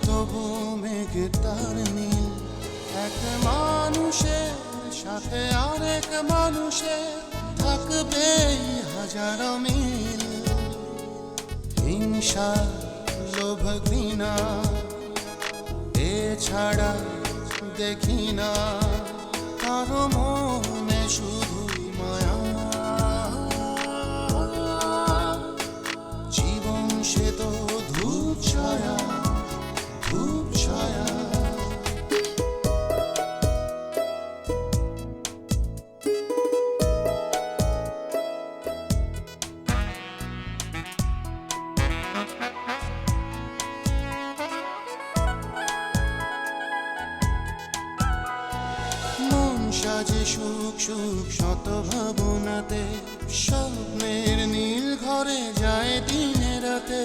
তবু মেঘ তার নীল। এক মানুষের সাথে আরেক মানুষের থাকবে হাজারো মিল। হিংসা, লোভ, ঘৃণা এছাড়া দেখি না কারো মনে, শুধুই মায়া। জীবন সে তো ধূপ ছায়া, ধূপ ছায়া। সাজে সুখ সুখ শত ভাবনাতে, স্বপ্নের নীল ঘরে যায় দিনে রাতে।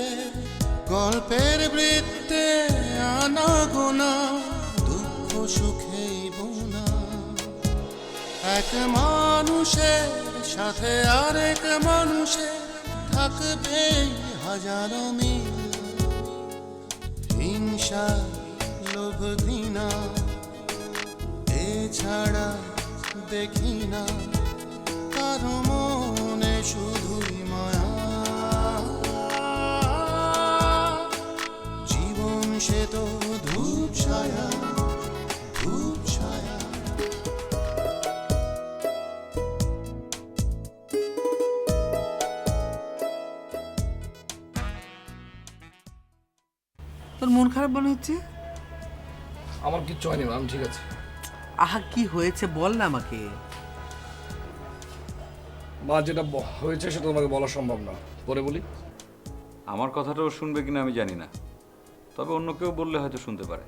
গল্পের বৃত্তে আনা গোনা, দুঃখ সুখেই বোনা। এক মানুষের সাথে আরেক মানুষের থাকবে হাজারো মিল। হিংসা, লোভ, ঘৃণা এছাড়া দেখি না কারো মনে, শুধুই মায়া। জীবন সে তো ধূপ ছায়া, ধূপ ছায়া। তোর মন খারাপ মনে হচ্ছে? আমার কিচ্ছু হয়নি, আমি ঠিক আছে। আহা, কি হয়েছে বল না আমাকে। মা, যেটা হয়েছে সেটা তোমাকে বলা সম্ভব না, পরে বলি। আমার কথাটাও শুনবে কিনা আমি জানি না, তবে অন্য কেউ বললে হয়তো শুনতে পারে।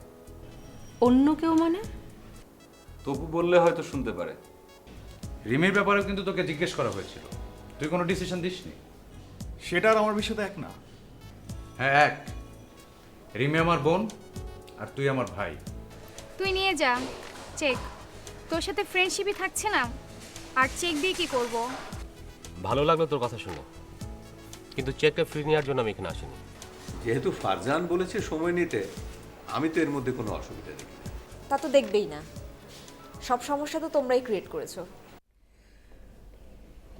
অন্য কেউ মানে? তপু বললে হয়তো শুনতে পারে। রিমির ব্যাপারেও কিন্তু তোকে জিজ্ঞেস করা হয়েছিল, তুই কোনো ডিসিশন দিসনি। সেটা আর আমার বিষয়টা এক না। হ্যাঁ এক। রিমি আমার বোন আর তুই আমার ভাই। তুই নিয়ে যা চেক, তোর সাথে ফ্রেন্ডশিপই থাকছে না, আর চেক দিয়ে কি করব? ভালো লাগলো তোর কথা শুনে, কিন্তু চেকটা ফ্রি নেওয়ার জন্য আমি এখানে আসিনি। যেহেতু ফারজান বলেছে সময় নিতে, আমি তো এর মধ্যে কোনো অসুবিধা দেখি না। তা তো দেখবেই না, সব সমস্যা তো তোমরাই ক্রিয়েট করেছো।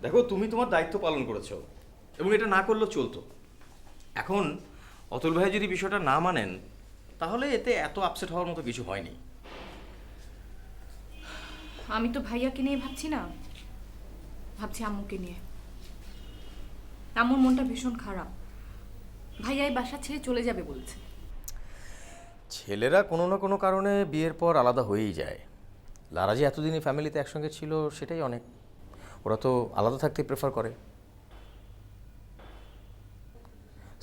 দেখো, তুমি তোমার দায়িত্ব পালন করেছো এবং এটা না করলেও চলতো। এখন অতুল ভাই যদি বিষয়টা না মানেন, তাহলে এতে এত আপসেট হওয়ার মতো কিছু হয়নি। আমি তো ভাইয়াকে নিয়ে ভাবছি না, ভাবছি আম্মুকে নিয়ে। আম্মুর মনটা ভীষণ খারাপ, ভাইয়া এই বাসা ছেড়ে চলে যাবে বলছে। ছেলেরা কোনো না কোনো কারণে বিয়ের পর আলাদা হয়েই যায়। লারা যে এতদিনই ফ্যামিলিতে একসঙ্গে ছিল সেটাই অনেক। ওরা তো আলাদা থাকতে প্রেফার করে।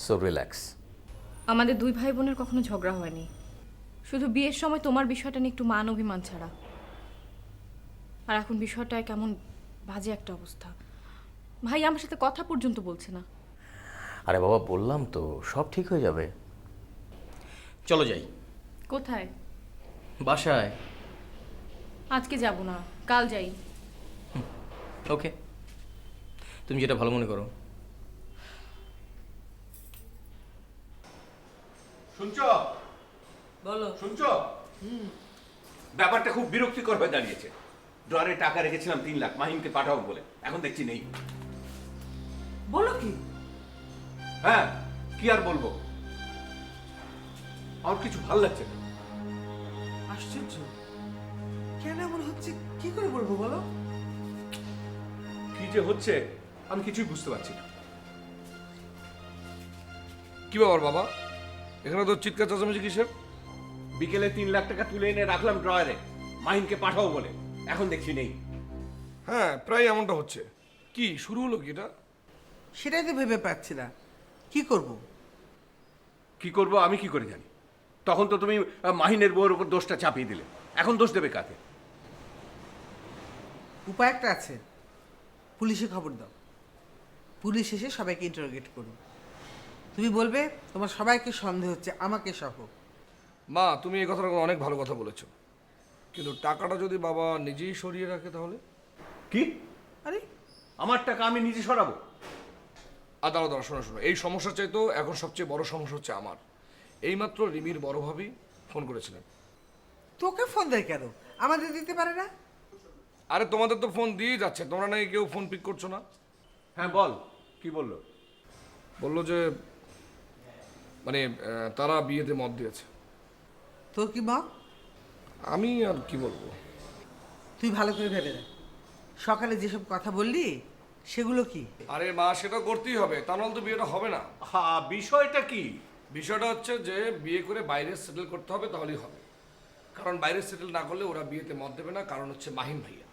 So relax. আমাদের দুই ভাই বোনের কখনো ঝগড়া হয়নি, শুধু বিয়ের সময় তোমার বিষয়টা নিয়ে একটু মান অভিমান ছাড়া। আর এখন বিষয়টায় কেমন বাজে একটা অবস্থা, ভাই আমার সাথে কথা পর্যন্ত বলছে না। আরে বাবা, বললাম তো সব ঠিক হয়ে যাবে। চলো যাই। কোথায়? বাসায়। আজকে যাব না, কাল যাই। ওকে, তুমি যেটা ভালো মনে করো। শুনছো? বলো। শুনছো? ব্যাপারটা খুব বিরক্তিকর হয়ে দাঁড়িয়েছে। ড্রয়ারে টাকা রেখেছিলাম 3 লাখ, মাহিমকে পাঠাবো বলে, এখন দেখছি নেই। বলো কি? হ্যাঁ, কি আর বলবো, আমার কিছু ভালো লাগছে না। আশ্চর্য, কেন এমন হচ্ছে কি করে বলবো বলো? কি যে হচ্ছে আমি কিছুই বুঝতে পারছি না। কি ব্যাপার বাবা, এখানে তো চিৎকার চেঁচামেচি কিসের? বিকেলে 3 লাখ টাকা তুলে এনে রাখলাম ড্রয়ারে, মাহিমকে পাঠাবো বলে, এখন দেখছি নেই। হ্যাঁ, প্রায় এমনটা হচ্ছে। কি শুরু হলো কি এটা? সেটাই তো ভেবে পাচ্ছি না, কি করব। কি করব আমি কি করে জানি? তখন তো তুমি মাহিনের বউয়ের উপর দোষটা চাপিয়ে দিলে, এখন দোষ দেবে কাকে? উপায় একটা আছে, পুলিশে খবর দাও। পুলিশ এসে সবাইকে ইন্টারোগেট করুন। তুমি বলবে তোমার সবাইকে সন্দেহ হচ্ছে, আমাকে সহ। মা, তুমি এই কথাটা অনেক ভালো কথা বলেছো, কিন্তু টাকাটা যদি বাবা নিজেই সরিয়ে রাখে তাহলে? কি? আরে আমার টাকা আমি নিজে সরাবো? দাঁড়াও, শোনো, এই সমস্যার চাইতেও এখন সবচেয়ে বড় সমস্যা হচ্ছে আমার। এইমাত্র রিমির বড় ভাবি ফোন করেছিলেন। তোকে ফোন দেয় কেন? আমাদের দিতে পারে না? আরে তোমাদের তো ফোন দিয়ে যাচ্ছে, তোমরা নাকি কেউ ফোন পিক করছো না। হ্যাঁ বল, কি বললো? বললো যে মানে তারা বিয়েতে মত দিয়েছে। তোর কি মত? আমি আর কি বলবো। তুই ভালো করে ভেবে দেখ, সকালে যেসব কথা বললি সেগুলো কি? আরে মা, সেটা করতেই হবে, তা নাহলে তো বিয়েটা হবে না। হ্যাঁ, বিষয়টা কি? বিষয়টা হচ্ছে যে বিয়ে করে বাইরে সেটেল করতে হবে, তাহলেই হবে। কারণ বাইরে সেটেল না করলে ওরা বিয়েতে মত দেবে না, কারণ হচ্ছে মাহিন ভাইয়া।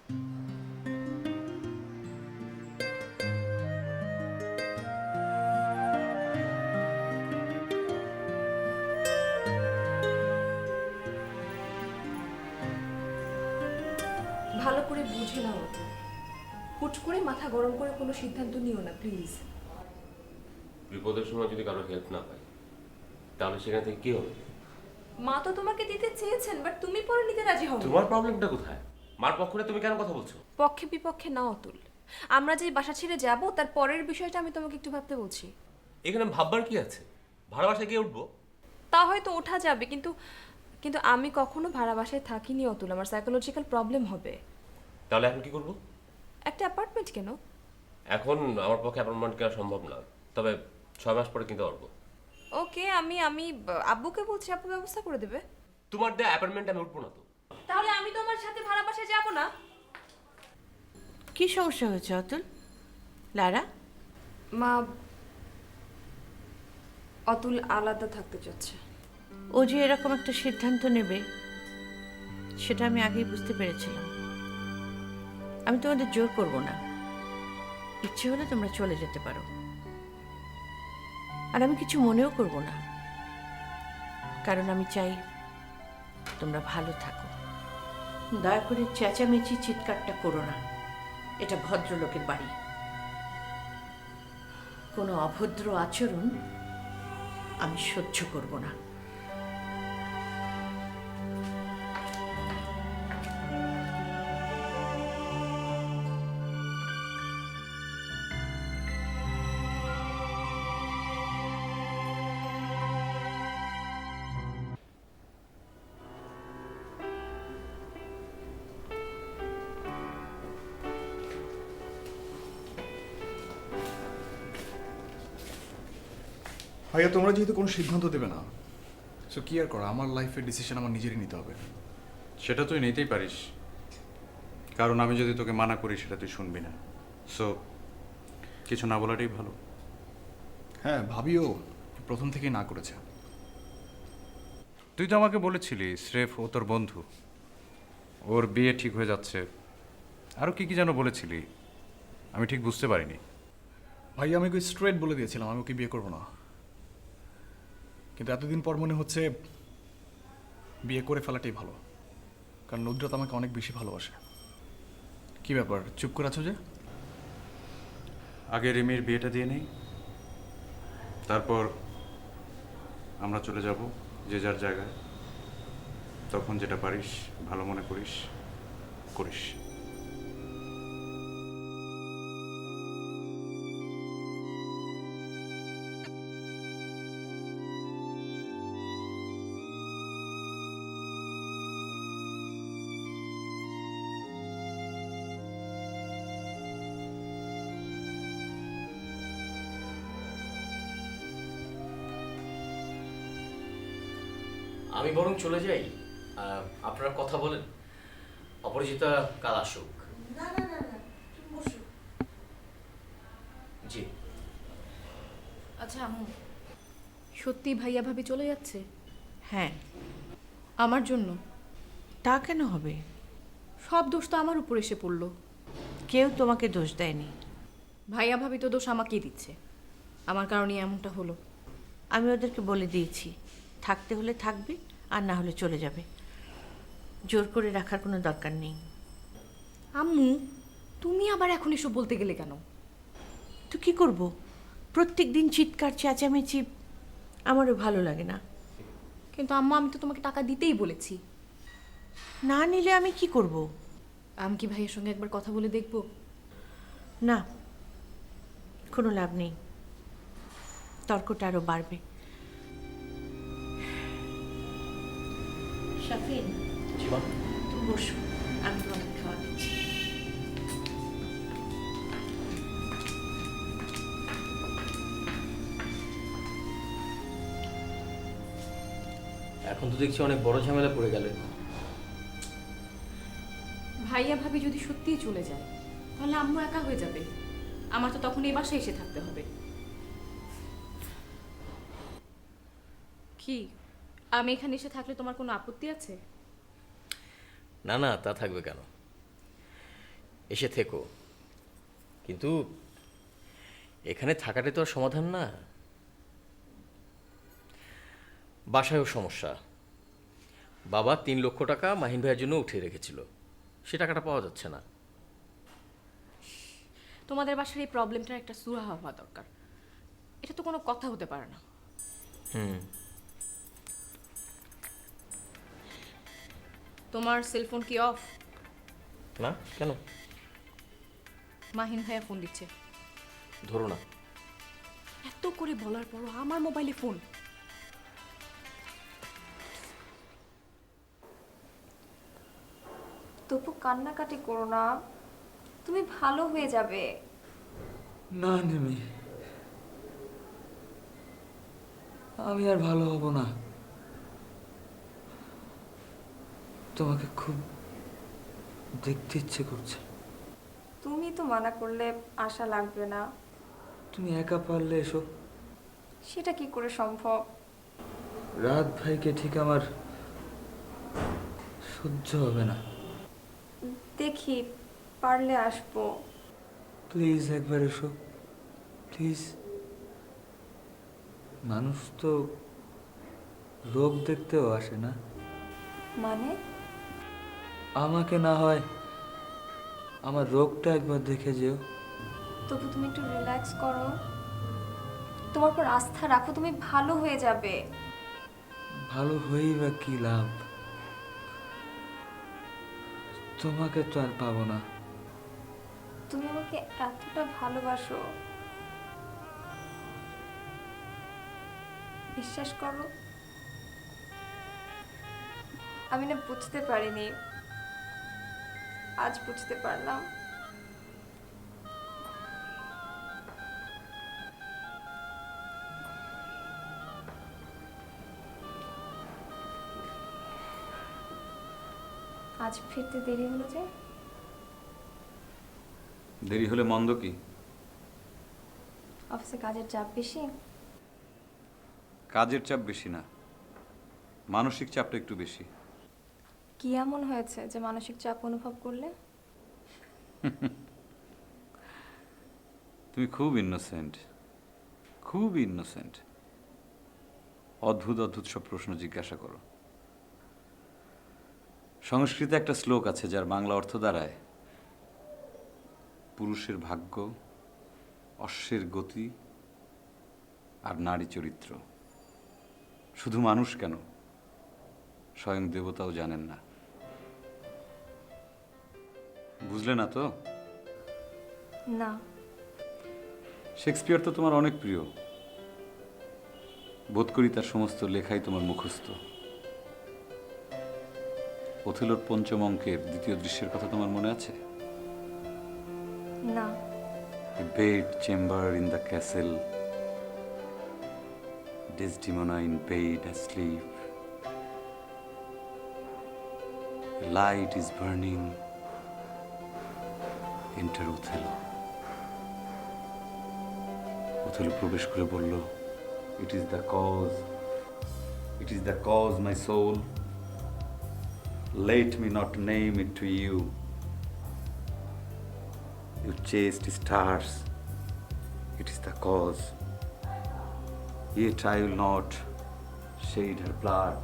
ভালো করে বুঝে নাও, হুট করে মাথা গরম করে কোনো সিদ্ধান্ত নিও না প্লিজ। বিপদের সময় যদি কারো হেল্প না পাই তাহলে সেখান থেকে কি হবে? মা তো তোমাকে দিতে চেয়েছেন, বাট তুমি পরে নিতে রাজি হও। তোমার প্রবলেমটা কোথায়? মার পক্ষে তুমি কেন কথা বলছো? পক্ষে বিপক্ষে না অতুল, আমরা যে বাসা ছেড়ে যাব তার পরের বিষয়টা আমি তোমাকে একটু ভাবতে বলছি। এখানে ভাববার কি আছে? ভাড়া বাসায় গিয়ে উঠবো। তা হয়তো ওঠা যাবে, কিন্তু কিন্তু আমি কখনো ভাড়া বাসায় থাকিনি অতুল, আমার সাইকোলজিক্যাল প্রবলেম হবে। তাহলে এখন কি করবো? একটা অ্যাপার্টমেন্ট কেন? এখন আমার পক্ষে অ্যাপার্টমেন্ট কেনা সম্ভব না, তবে 6 মাস পরে কিনতে পারবো। ওকে, আমি আব্বুকে বলছি, আব্বু ব্যবস্থা করে দেবে। তোমার দেয়া অ্যাপার্টমেন্টে আমি উঠবো না তো। তাহলে আমি তোমার সাথে ভাড়া বাসায় যাব না। কি সমস্যা হয়েছে অতুল? লারা, মা, অতুল আলাদা থাকতে চাচ্ছে। ও যে এরকম একটা সিদ্ধান্ত নেবে সেটা আমি আগেই বুঝতে পেরেছিলাম। আমি তোমাদের জোর করব না, ইচ্ছে হলে তোমরা চলে যেতে পারো, আর আমি কিছু মনেও করব না, কারণ আমি চাই তোমরা ভালো থাকো। দয়া করে চেঁচামেচি চিৎকারটা করো না, এটা ভদ্রলোকের বাড়ি। কোনো অভদ্র আচরণ আমি সহ্য করব না। ভাইয়া, তোমরা যেহেতু কোনো সিদ্ধান্ত দেবে না, সো কি আর করা, আমার লাইফের ডিসিশন আমার নিজেরই নিতে হবে। সেটা তুই নিতেই পারিস, কারণ আমি যদি তোকে মানা করি সেটা তুই শুনবি না। সো কিছু না বলাটাই ভালো। হ্যাঁ, ভাবিও প্রথম থেকেই না করেছে। তুই তো আমাকে বলেছিলি স্রেফ ও তোর বন্ধু, ওর বিয়ে ঠিক হয়ে যাচ্ছে, আরও কি কি যেন বলেছিলি, আমি ঠিক বুঝতে পারিনি। ভাই, আমি ওকে স্ট্রেট বলে দিয়েছিলাম আমি ওকে বিয়ে করবো না, কিন্তু এতদিন পর মনে হচ্ছে বিয়ে করে ফেলাটাই ভালো, কারণ নুসরাত আমাকে অনেক বেশি ভালোবাসে। কি ব্যাপার, চুপ করে আছো যে? আগে রিমির বিয়েটা দিয়ে নেই, তারপর আমরা চলে যাব যে যার জায়গায়। তখন যেটা পারিস ভালো মনে করিস করিস। আমি বরং চলে যাই, আপনারা কথা বলেন, অপরিচিতা কাল আসুক। না না না না, তুমি বসো। জি। আচ্ছা আম্মু, সত্যি ভাইয়া ভাবি চলে যাচ্ছে? হ্যাঁ। আমার জন্য? তা কেন হবে? সব দোষ তো আমার উপর এসে পড়লো। কেউ তোমাকে দোষ দেয়নি। ভাইয়া ভাবি তো দোষ আমাকেই দিচ্ছে, আমার কারণে এমনটা হলো। আমি ওদেরকে বলে দিয়েছি থাকতে হলে থাকবে, আর না হলে চলে যাবে। জোর করে রাখার কোনো দরকার নেই। আম্মু, তুমি আবার এখন এসব বলতে গেলে কেন? তো কি করব, প্রত্যেক দিন চিৎকার চেঁচামেচি আমারও ভালো লাগে না। কিন্তু আম্মু, আমি তো তোমাকে টাকা দিতেই বলেছি। না নিলে আমি কি করব? আমি কি ভাইয়ের সঙ্গে একবার কথা বলে দেখব? না, কোনো লাভ নেই, তর্কটা আরও বাড়বে। মাহিন, জীবন তুমি বসো, আমি তোমাকে খাওয়া দিচ্ছি। এখন তো দেখছি অনেক বড় ঝামেলা পড়ে গেলে। ভাইয়া ভাবি যদি সত্যিই চলে যায় তাহলে আম্মু একা হয়ে যাবে। আমার তো তখন এই বাসায় এসে থাকতে হবে। কি আমি এখানে এসে থাকলে তোমার কোনো আপত্তি আছে? না না, তা থাকবে কেন, এসে থেকো, কিন্তু এখানে থাকাটাই তো আর সমাধান না। বাসায়ও সমস্যা। বাবা 3 লক্ষ টাকা মাহিন ভাইয়ের জন্য উঠিয়ে রেখেছিল, সে টাকাটা পাওয়া যাচ্ছে না। তোমাদের বাসার এই প্রবলেমটার একটা সুরাহা হওয়া দরকার। এটা তো কোনো কথা হতে পারে না। তোমার সেলফোন কি অফ? না, কেন? মাহিন ভাইয়া ফোন দিচ্ছে। ধরো না। এত করে বলার পরও আমার মোবাইলে ফোন। তবু কান্নাকাটি করো না, তুমি ভালো হয়ে যাবে। না নিমি, আমি আর ভালো হব না। তোমাকে খুব দেখতে ইচ্ছে করছে। তুমি তো মানা করলে আশা লাগবে না। তুমি একা পারলে এসো। সেটা কি করে সম্ভব? রাত ভাইকে ঠিক আমার সহ্য হবে না। দেখি পারলে আসবো। প্লিজ একবার এসো, প্লিজ। মানুষ তো রোগ দেখতেও আসে না। মানে? আমাকে না হয় আমার রোগটা একবার দেখে যেও। তবু তুমি একটু রিল্যাক্স করো, তোমার পর আস্থা রাখো, তুমি ভালো হয়ে যাবে। ভালো হয়েই বা কি লাভ? তোমাকে তো আর পাবো না। তুমি আমাকে এতটা ভালোবাসো, বিশ্বাস করো। আমি না বুঝতে পারিনি, আজ বুঝতে পারলাম। আজ ফিরতে দেরি হলো যে? দেরি হলে মন্দ কি? অফিসে কাজের চাপ বেশি? কাজের চাপ বেশি না, মানসিক চাপটা একটু বেশি। কি এমন হয়েছে যে মানসিক চাপ অনুভব করলে? তুমি খুব ইনোসেন্ট, খুব ইনোসেন্ট। অদ্ভুত অদ্ভুত সব প্রশ্ন জিজ্ঞাসা করো। সংস্কৃতে একটা শ্লোক আছে যার বাংলা অর্থ দাঁড়ায়, পুরুষের ভাগ্য, অশ্বের গতি আর নারী চরিত্র। শুধু মানুষ কেন, স্বয়ং দেবতাও জানেন না। বুঝলে না তো? না। শেক্সপিয়ার তো তোমার অনেক প্রিয়, বোধ করি তার সমস্ত লেখাই তোমার মুখস্থ। ওথেলোর পঞ্চম অঙ্কের 2য় দৃশ্যের কথা তোমার মনে আছে? না। A bed chamber in the castle, Desdemona in bed asleep. A light is burning. Enter Othello. Othello প্রবেশ করে বলল, It is the cause, my soul. Let me not name it to you. You chased stars, it is the cause. Yet I will not shed her blood,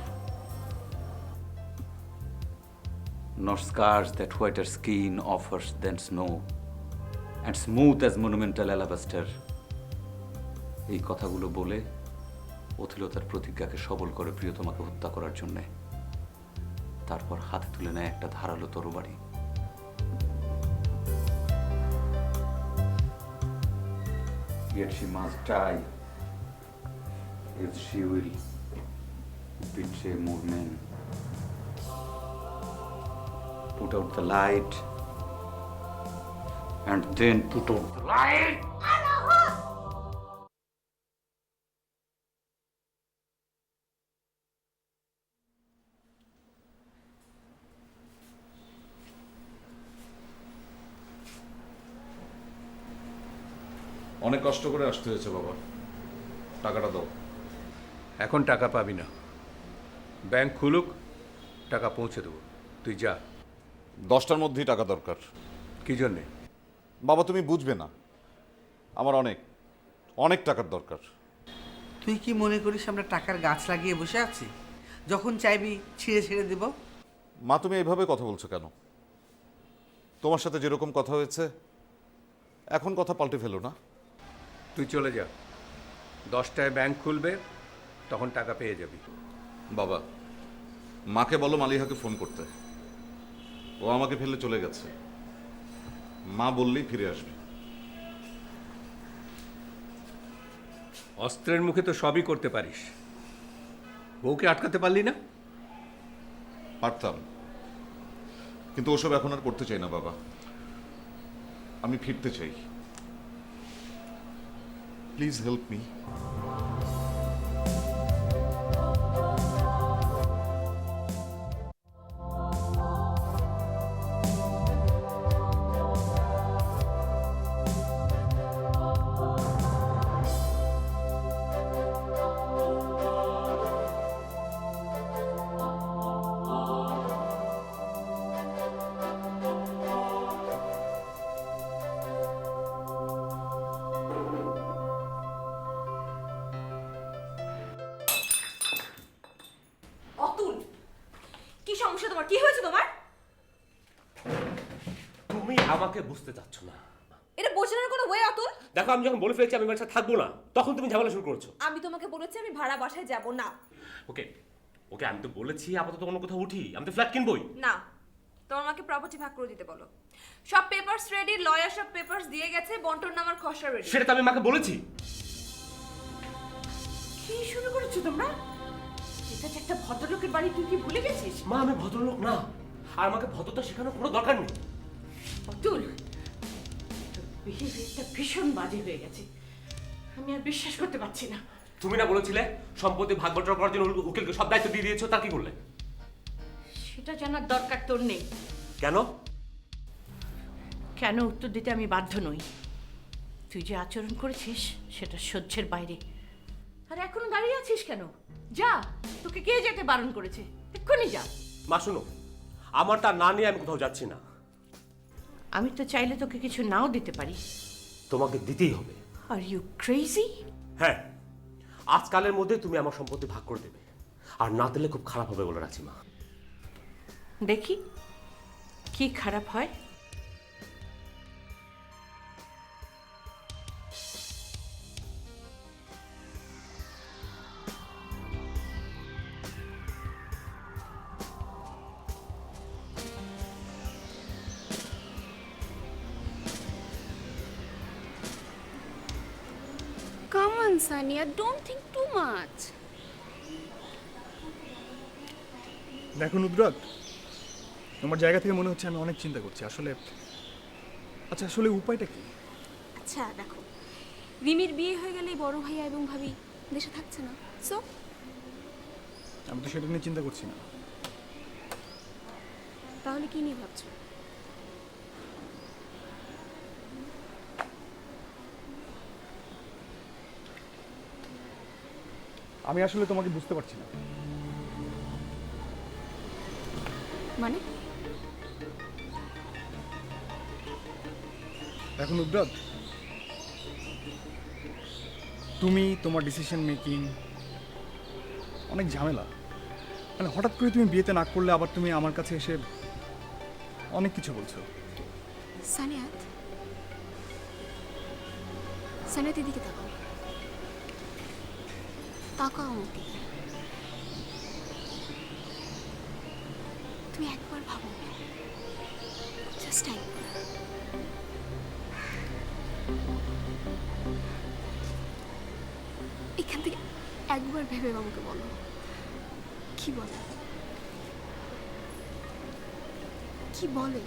nor scars that whiter skin offers than snow, and smooth as monumental alabaster. এই কথাগুলো বলে Othello তার প্রতিজ্ঞাকে সবল করে প্রিয়তমাকে হত্যা করার জন্যে। তারপর হাতে তুলে নেয় একটা ধারালো তরবারি। Yet she must die, if she will betray more men. put out the light, and then put out the light. অনেক কষ্ট করে আসতে হয়েছে বাবা, টাকাটা দাও। এখন টাকা পাবি না, ব্যাংক খুলুক, টাকা পৌঁছে দেবো। তুই যা। 10টার মধ্যেই টাকা দরকার। কি জন্যে? বাবা তুমি বুঝবে না, আমার অনেক অনেক টাকার দরকার। তুই কি মনে করিস আমরা টাকার গাছ লাগিয়ে বসে আছি? যখন চাইবি ছিঁড়ে ছিঁড়ে দেব। মা তুমি এইভাবে কথা বলছো কেন? তোমার সাথে যেরকম কথা হয়েছে এখন কথা পাল্টে ফেলো না। তুই চলে যা, 10টায় ব্যাংক খুলবে, তখন টাকা পেয়ে যাবি। বাবা মাকে বলো মালিহাকে ফোন করতে, ও আমাকে ফেলে চলে গেছে। মা বললেই ফিরে আসবে। অস্ত্রের মুখে তো সবই করতে পারিস, বউকে আটকাতে পারলি না? পারতাম, কিন্তু ওসব এখন আর করতে চাই না বাবা। আমি ফিরতে চাই। Please help me. অতুল, কি সমস্যা তোমার? কি হয়েছে তোমার? তুমি আমাকে বুঝতে চাচ্ছ না। এটা বোঝানোর কোনো ওয়ে অতুল? দেখো, আমি যখন বলে ফেলেছি আমি বাসায় থাকবো না, তখন তুমি ঝামেলা শুরু করছো। আমি তোমাকে বলেছি আমি ভাড়া বাসায় যাব না। ওকে ওকে, আমি তো বলেছি আপাতত অন্য কোথাও উঠি, আমি তো ফ্ল্যাট কিনবই না, তোমার মাকে প্রপার্টি ভাগ করে দিতে বলো। সব পেপারস রেডি, লয়ার সব পেপারস দিয়ে গেছে, বন্টন নামার খসড়া রেডি। সেটা তো আমি মাকে বলেছি। কি শুরু করেছো তোমরা? এটা যে একটা ভদ্রলোকের বাড়ি, তুই কি ভুলে গেছিস? মা আমি ভদ্রলোক না, আর আমাকে ভদ্রতা শেখানোর কোনো দরকার নেই। অতুল, বিহেভিয়ারটা ভীষণ বাজে হয়ে গেছে, আমি আর বিশ্বাস করতে পারছি না। তুমি না বলেছিলে সম্পত্তি ভাগ বটরা করার জন্য উকিলকে সব দায়িত্ব দিয়ে দিয়েছো, তা কি করলে? সেটা জানার দরকার তোর নেই। কেন? কেন উত্তর দিতে আমি বাধ্য নই। তুই যে আচরণ করেছিস সেটা সহ্যের বাইরে। আর এখনো দাঁড়িয়ে আছিস কেন? যা, তোকে কে যেতে বারণ করেছে? এক্ষুনি যা। মা শুনো, আমার তা না নিয়ে আমি কোথাও যাচ্ছি না। আমি তো চাইলে তোকে কিছু নাও দিতে পারি। তোমাকে দিতেই হবে। Are you crazy? হ্যাঁ, আজকালের মধ্যে তুমি আমার সম্পত্তি ভাগ করে দেবে, আর না দিলে খুব খারাপ হবে বলে রাখছি মা। দেখি কি খারাপ হয়। Come on, Sania, don't think too much. দেখো নুদরাত, তোমার জায়গা থেকে মনে হচ্ছে আমি অনেক চিন্তা করছি। আসলে উপায়টা কি? আচ্ছা দেখো, রিমির বিয়ে হয়ে গেলেই বড় ভাইয়া এবং ভাবি দেশে থাকছে না, সো আমি তো সেটা নিয়ে চিন্তা করছি না। তাহলে কি নিয়ে ভাবছো? আমি আসলে তোমাকে বুঝতে পারছি না। মানে? এখন নুদরাত, তুমি তোমার ডিসিশন মেকিং অনেক ঝামেলা। মানে হঠাৎ করে তুমি বিয়েতে না করলে আবার তুমি আমার কাছে এসে অনেক কিছু বলছো। সানিয়াত, সানিয়াত এদিকে তাকাও। তাকাও আমার দিকে। তুমি একবার ভাবো, জাস্ট একবার। এখান থেকে একবার ভেবে আমাকে বলো, কি বলো? কি বলে?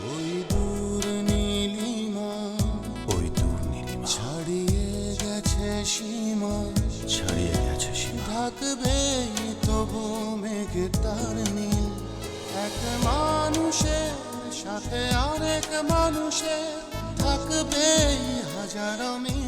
ওই দূর নীলিমা ছাড়িয়ে গেছে সীমা ঢাকবে তবু মেঘে তার নীল। এক মানুষের সাথে আরেক মানুষের থাকবে হাজারো মিল।